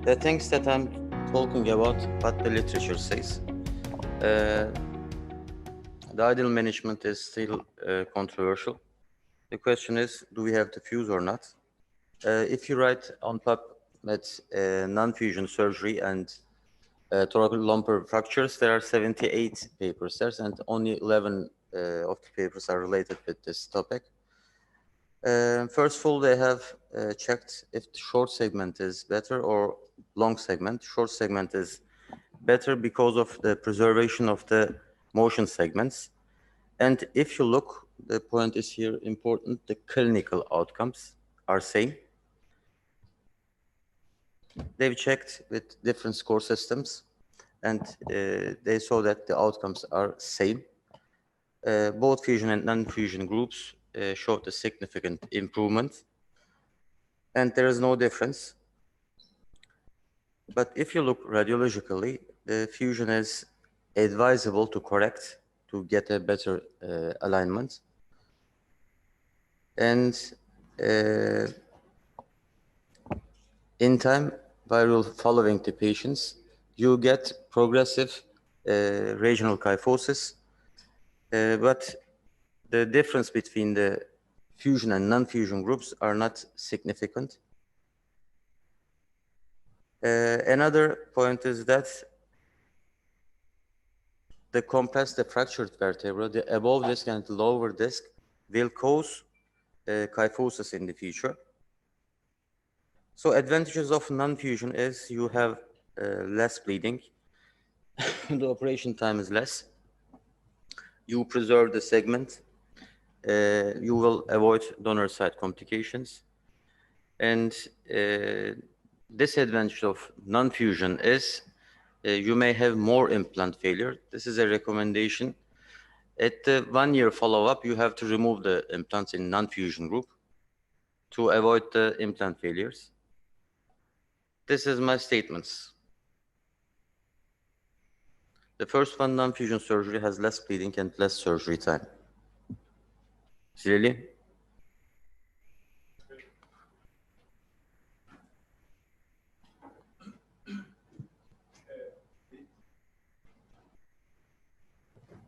The things that I'm talking about, what the literature says. The ideal management is still controversial. The question is, do we have to fuse or not? If you write on PubMed non-fusion surgery and thoracolumbar fractures, there are 78 papers there, and only 11 of the papers are related with this topic. First of all, they have checked if the short segment is better or long segment. Short segment is better because of the preservation of the motion segments. And if you look, the point is here important, the clinical outcomes are same. They've checked with different score systems and they saw that the outcomes are same. Both fusion and non-fusion groups showed a significant improvement and there is no difference. But if you look radiologically, the fusion is advisable to correct to get a better alignment. And in time, while following the patients, you get progressive regional kyphosis, but the difference between the fusion and non-fusion groups are not significant. Another point is that the compressed, the fractured vertebra, the above disc and the lower disc will cause kyphosis in the future. So advantages of non-fusion is you have less bleeding, the operation time is less, you preserve the segment, you will avoid donor site complications, and disadvantage of non-fusion is you may have more implant failure. This is a recommendation. At the 1 year follow-up, you have to remove the implants in non-fusion group to avoid the implant failures. This is my statements. The first one, non-fusion surgery has less bleeding and less surgery time. Clearly?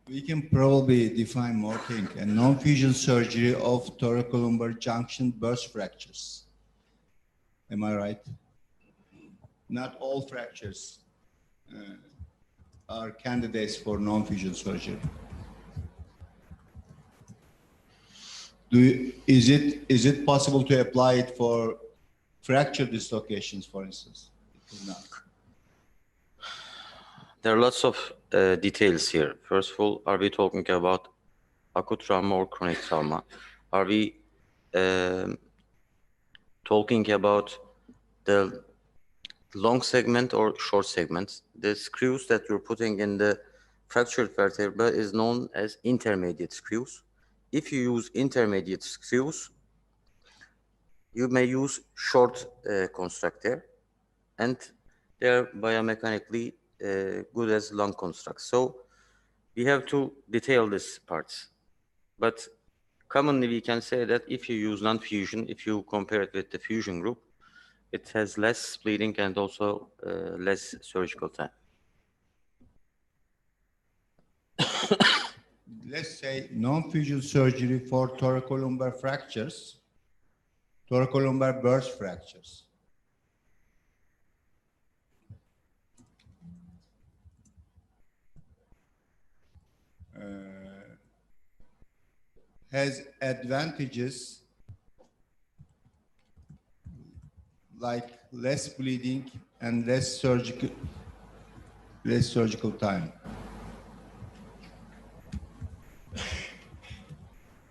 We can probably define more thing. A non-fusion surgery of thoracolumbar junction burst fractures. Am I right? Not all fractures are candidates for non-fusion surgery. Is it possible to apply it for fracture dislocations, for instance? It is not. There are lots of details here. First of all, are we talking about acute trauma or chronic trauma? Are we talking about the long segment or short segments? The screws that you're putting in the fractured vertebra is known as intermediate screws. If you use intermediate screws, you may use short construct there, and they're biomechanically good as long constructs. So we have to detail this parts. But commonly we can say that if you use non-fusion, if you compare it with the fusion group, it has less bleeding and also less surgical time. Let's say non-fusion surgery for thoracolumbar fractures, thoracolumbar burst fractures. Has advantages like less bleeding and less surgical time.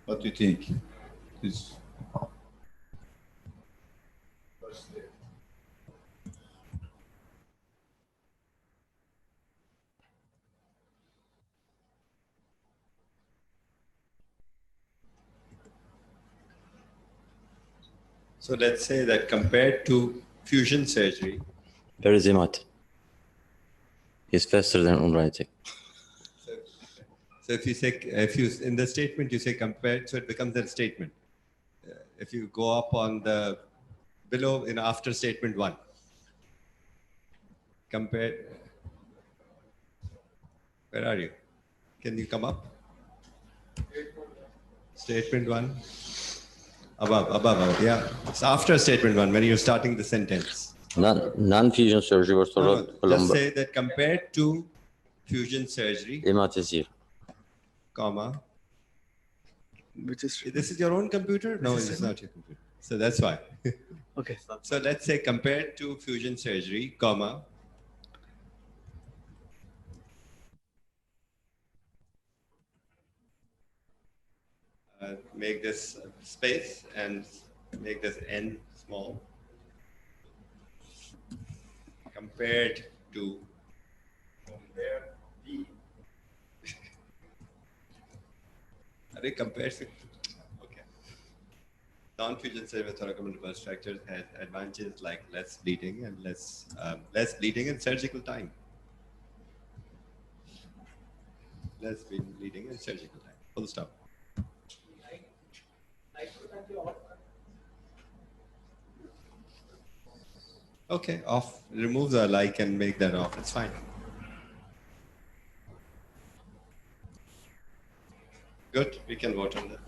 What do you think? So let's say that compared to fusion surgery. Where is Imad? He's faster than on writing. So if you say, in the statement you say compared, so it becomes a statement. If you go up on the below in after statement 1. compared, where are you? Can you come up? Statement 1. Above, yeah. It's after statement 1 when you're starting the sentence. Non-fusion surgery was Just say that compared to fusion surgery, comma. Which is This is your own computer? No, it's not your computer. So that's why. okay. So let's say compared to fusion surgery, comma. Make this space and make this n small. Compared to Are they compared to? Okay. Non-fusion surgery with thoracoabdominal burst fractures has advantages like less bleeding and less bleeding and surgical time. Less bleeding and surgical time. Full stop. Okay, off. Remove the like and make that off. It's fine. Good. We can vote on that.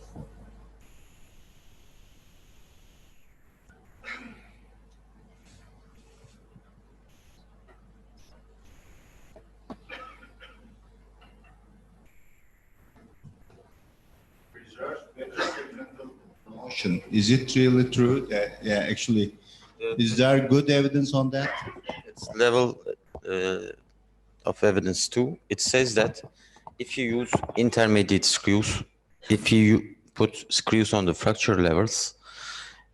Motion. Is it really true? Yeah, actually, is there good evidence on that? It's level of evidence 2. It says that if you use intermediate screws, if you put screws on the fracture levels,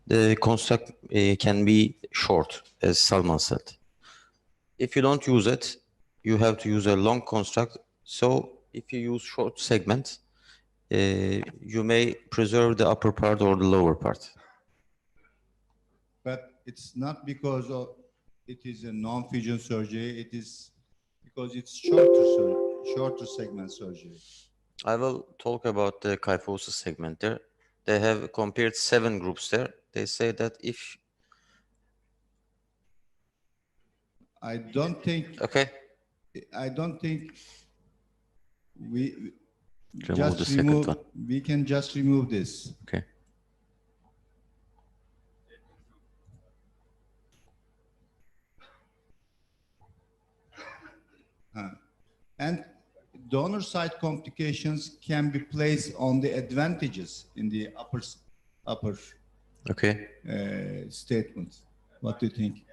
the construct can be short, as Salman said. If you don't use it, you have to use a long construct. So if you use short segments, you may preserve the upper part or the lower part. But it's not because it is a non-fusion surgery. It is because it's shorter segment surgery. I will talk about the kyphosis segment there. They have compared 7 groups there. They say that if... I don't think... Okay. I don't think we Remove the second one. We can just remove this. Okay. And donor side complications can be placed on the advantages in the upper Okay. statement. What do you think?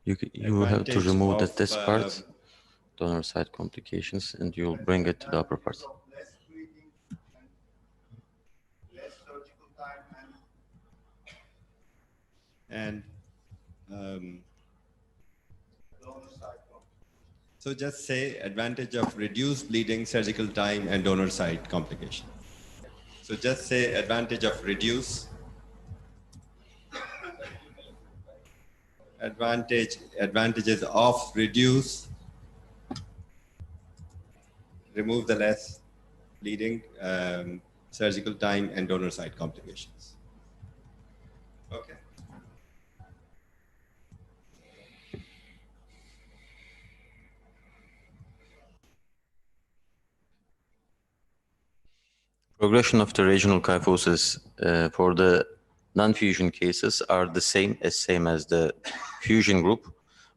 You have to remove this part, donor side complications, and you'll bring it to the upper part. Less bleeding and less surgical time and donor side. So just say advantage of reduced bleeding, surgical time, and donor side complication. So just say advantage of reduce, advantages of reduce, remove the less bleeding, surgical time, and donor side complications. Okay. Progression of the regional kyphosis for the non-fusion cases are the same as the fusion group,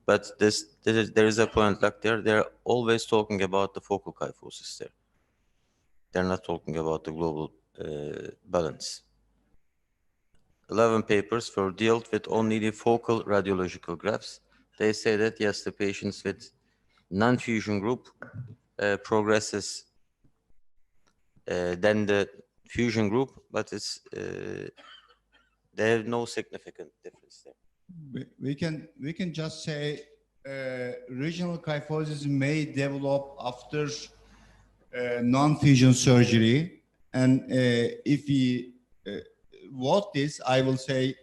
but there is a point like they're always talking about the focal kyphosis there. They're not talking about the global balance. 11 papers were dealt with only the focal radiological graphs. They say that yes, the patients with non-fusion group progresses than the fusion group, but it's they have no significant difference there. We can just say regional kyphosis may develop after non-fusion surgery, and if we vote this, I will say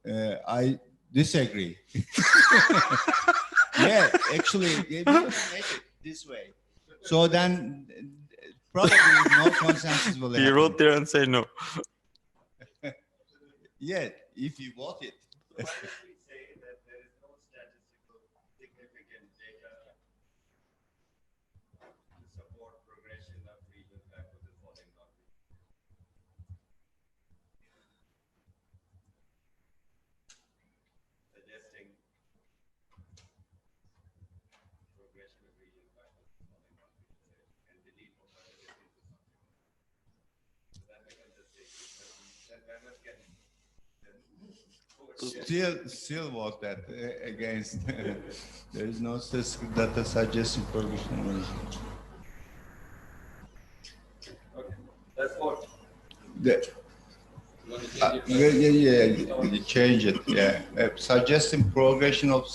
I disagree. Yeah, actually, we can make it this way. So then, probably no consensus will happen. You wrote there and say no. Yeah, if you vote it. Why don't we say that there is no statistical Still vote that against. There is no such data suggesting progression. Okay, that's what. Yeah, change it. Yeah, suggesting progression of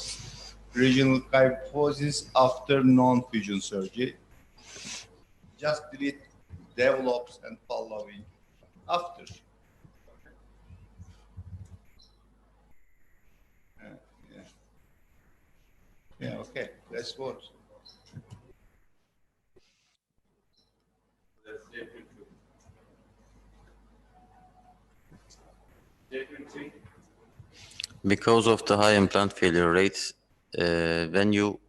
regional kyphosis after non-fusion surgery. Just delete develops and following after. Yeah, okay, let's vote. That's statement 2. Statement 3. Because of the high implant failure rates, when you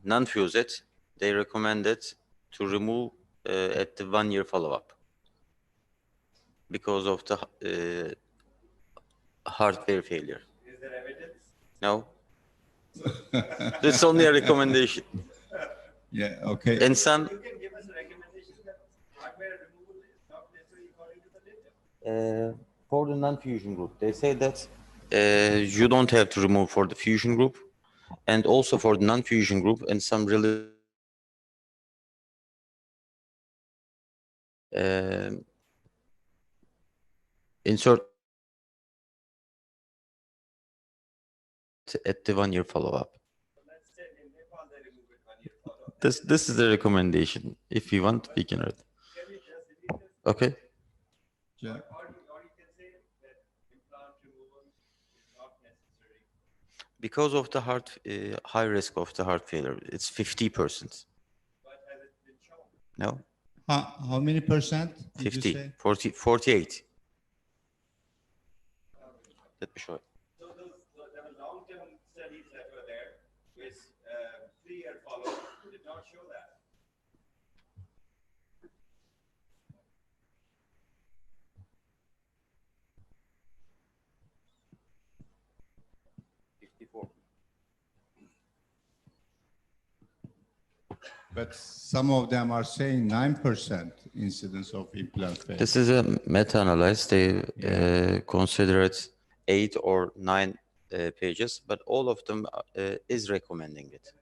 non-fuse it, they recommended to remove at the 1-year follow-up because of the hardware failure. Is there evidence? No? That's only a recommendation. Yeah, okay. And some, You can give us a recommendation that hardware removal is not necessarily according to the data. for the non-fusion group, they say that you don't have to remove for the fusion group, and also for the non-fusion group, and some really insert at the 1-year follow-up. Let's say in Nepal they remove it 1-year follow-up. This is the recommendation. If you want, we can read. Can we just delete this? Okay. Yeah. Or you can say that implant removal is not necessary. Because of the high risk of the heart failure, it's 50%. But has it been shown? No, How many percent did you 50, say? 40, 48. Let me show it. So there were long-term studies that were there with 3-year follow-up did not show that. But some of them are saying 9% incidence of implant failure. This is a meta-analysis. They consider it 8 or 9 pages, but all of them is recommending it.